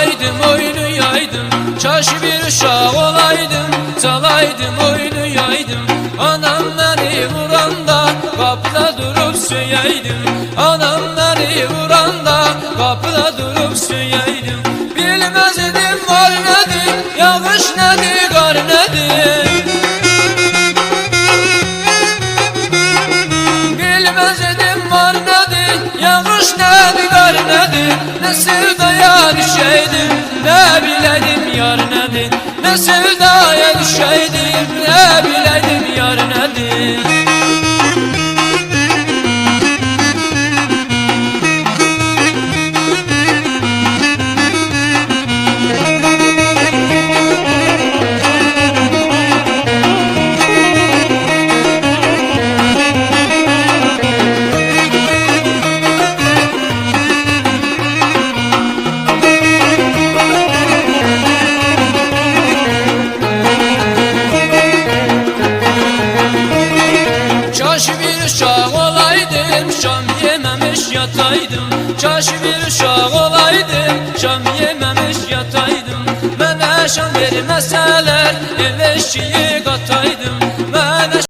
çalaydım oynayaydım. Çaş bir uşaq olaydım, çalaydım oynayaydım. Anam beni vuranda kapıda durup söyəydim. Anam beni vuranda kapıda durup söyəydim. Bilmezdim var nedir, yağış nedir, qar nedir. Bilmezdim var nedir, yağış nedir, qar nedir. Ne sevdaya düşeydim, ne bileydim yar nedir. Ne sevdaya düşeydim, ne bileydim yar nedir. Çaş bir uşaq olaydım, şam yeməmiş yataydım. Çaş bir uşaq olaydım, şam yeməmiş yataydım. Mənə şam verməsələr, ev eşiyi